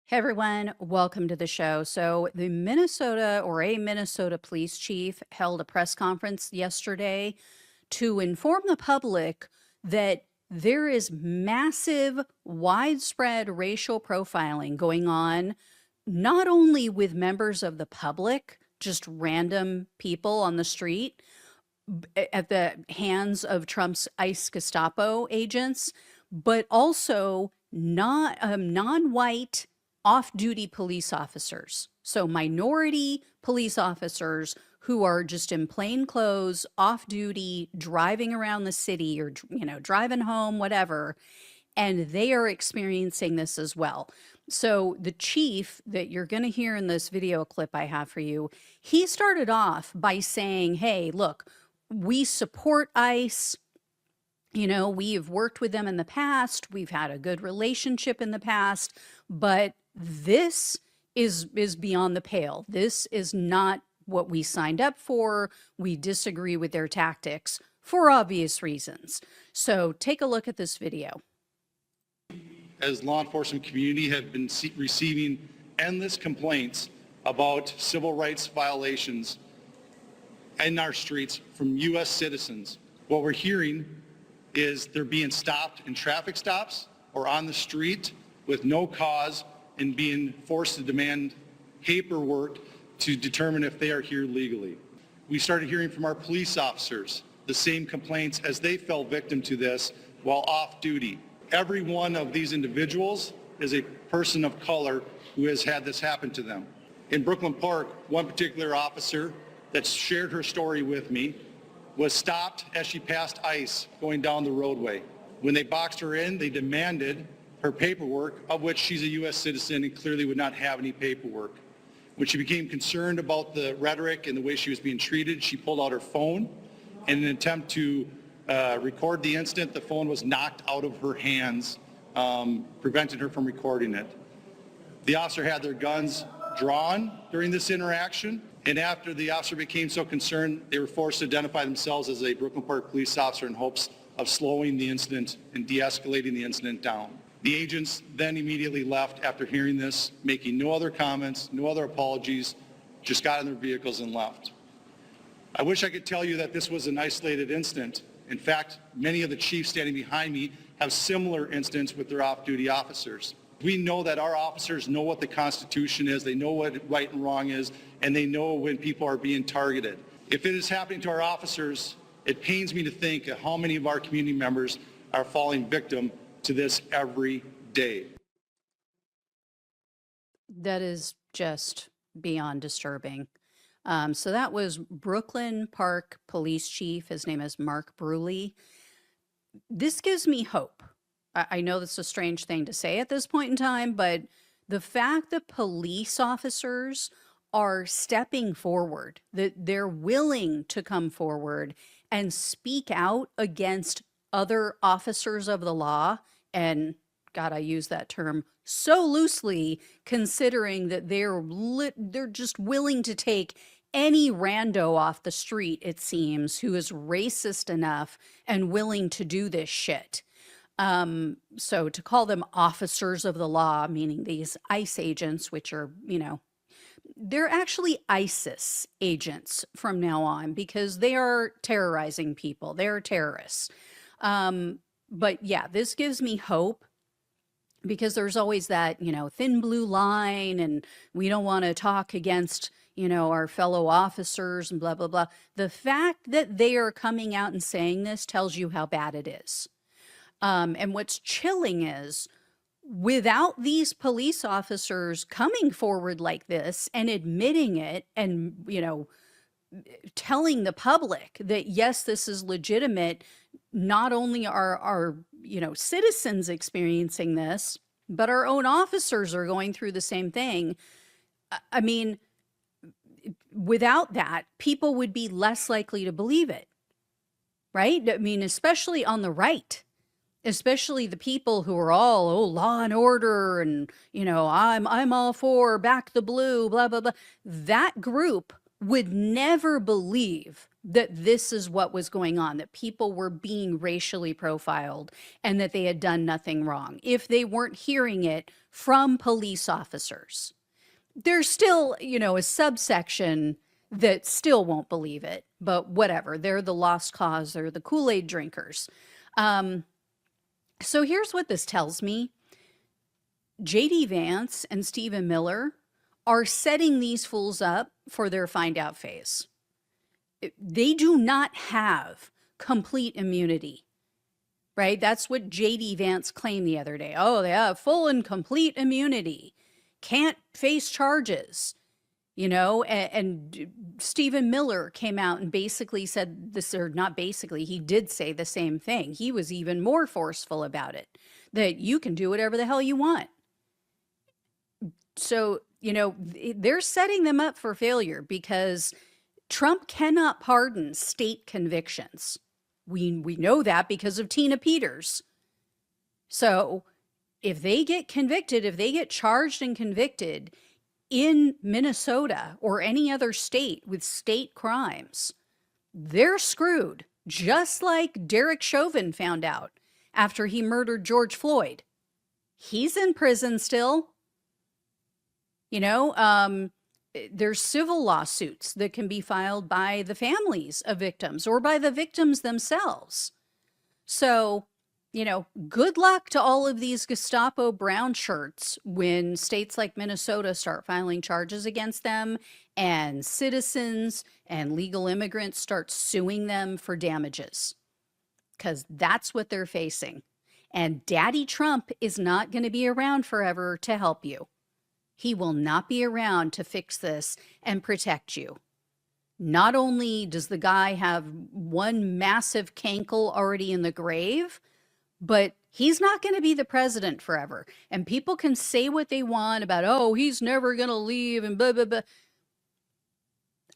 Hey everyone, welcome to the show. So, a Minnesota police chief held a press conference yesterday to inform the public that there is massive, widespread racial profiling going on, not only with members of the public, just random people on the street, at the hands of Trump's ICE Gestapo agents, but also not non-white off-duty police officers. So minority police officers who are just in plain clothes, off duty, driving around the city or driving home, whatever, and they are experiencing this as well. So the chief that you're going to hear in this video clip I have for you, he started off by saying, "Hey, look, we support ICE. We've worked with them in the past. We've had a good relationship in the past, but this is beyond the pale. This is not what we signed up for. We disagree with their tactics for obvious reasons." So take a look at this video. As law enforcement community have been receiving endless complaints about civil rights violations in our streets from U.S. citizens. What we're hearing is they're being stopped in traffic stops or on the street with no cause and being forced to demand paperwork to determine if they are here legally. We started hearing from our police officers the same complaints as they fell victim to this while off duty. Every one of these individuals is a person of color who has had this happen to them. In Brooklyn Park, one particular officer that shared her story with me was stopped as she passed ICE going down the roadway. When they boxed her in, they demanded her paperwork, of which she's a U.S. citizen and clearly would not have any paperwork. When she became concerned about the rhetoric and the way she was being treated, she pulled out her phone. In an attempt to record the incident, the phone was knocked out of her hands, prevented her from recording it. The officer had their guns drawn during this interaction, and after the officer became so concerned, they were forced to identify themselves as a Brooklyn Park police officer in hopes of slowing the incident and de-escalating the incident down. The agents then immediately left after hearing this, making no other comments, no other apologies, just got in their vehicles and left. I wish I could tell you that this was an isolated incident. In fact, many of the chiefs standing behind me have similar incidents with their off-duty officers. We know that our officers know what the Constitution is, they know what right and wrong is, and they know when people are being targeted. If it is happening to our officers, it pains me to think of how many of our community members are falling victim to this every day. That is just beyond disturbing. So that was Brooklyn Park Police Chief. His name is Mark Bruley. This gives me hope. I know that's a strange thing to say at this point in time, but the fact that police officers are stepping forward, that they're willing to come forward and speak out against other officers of the law, and God, I use that term so loosely, considering that they're just willing to take any rando off the street, it seems, who is racist enough and willing to do this shit. So to call them officers of the law, meaning these ICE agents, which are, they're actually ISIS agents from now on because they are terrorizing people. They're terrorists. But yeah, this gives me hope because there's always that, thin blue line, and we don't want to talk against, our fellow officers and blah, blah, blah. The fact that they are coming out and saying this tells you how bad it is. And what's chilling is without these police officers coming forward like this and admitting it and, telling the public that, yes, this is legitimate, not only are our, citizens experiencing this, but our own officers are going through the same thing. I mean, without that, people would be less likely to believe it, right? I mean, especially on the right. Especially the people who are all, oh, law and order, and I'm all for back the blue, blah blah blah. That group would never believe that this is what was going on, that people were being racially profiled and that they had done nothing wrong if they weren't hearing it from police officers. There's still, a subsection that still won't believe it, but whatever. They're the lost cause. They're the Kool-Aid drinkers. So here's what this tells me. J.D. Vance and Stephen Miller are setting these fools up for their find out phase. They do not have complete immunity, right? That's what J.D. Vance claimed the other day. Oh, they have full and complete immunity. Can't face charges, and Stephen Miller came out and basically said this, or not basically, he did say the same thing. He was even more forceful about it, that you can do whatever the hell you want. So, they're setting them up for failure because Trump cannot pardon state convictions. We know that because of Tina Peters. So if they get convicted, if they get charged and convicted in Minnesota or any other state with state crimes, they're screwed, just like Derek Chauvin found out after he murdered George Floyd. He's in prison still. There's civil lawsuits that can be filed by the families of victims or by the victims themselves. So, good luck to all of these Gestapo brown shirts when states like Minnesota start filing charges against them and citizens and legal immigrants start suing them for damages, because that's what they're facing. And Daddy Trump is not going to be around forever to help you. He will not be around to fix this and protect you. Not only does the guy have one massive cankle already in the grave, but he's not going to be the president forever. And people can say what they want about, oh, he's never going to leave and blah, blah, blah.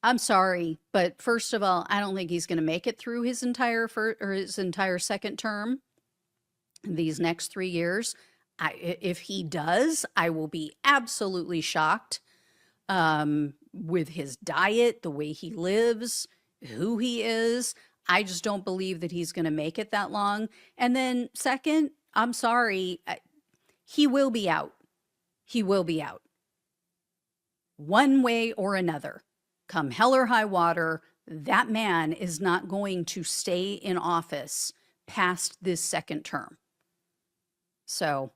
I'm sorry, but first of all, I don't think he's going to make it through his entire second term, these next 3 years. If he does, I will be absolutely shocked with his diet, the way he lives, who he is. I just don't believe that he's going to make it that long. And then second, I'm sorry, he will be out. He will be out. One way or another. Come hell or high water, that man is not going to stay in office past this second term. So,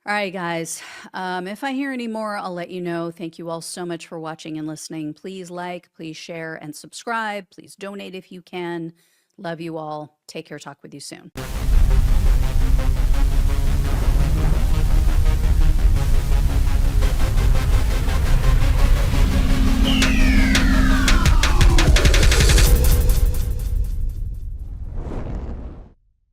all right, guys, if I hear any more, I'll let you know. Thank you all so much for watching and listening. Please like, please share, and subscribe. Please donate if you can. Love you all. Take care. Talk with you soon.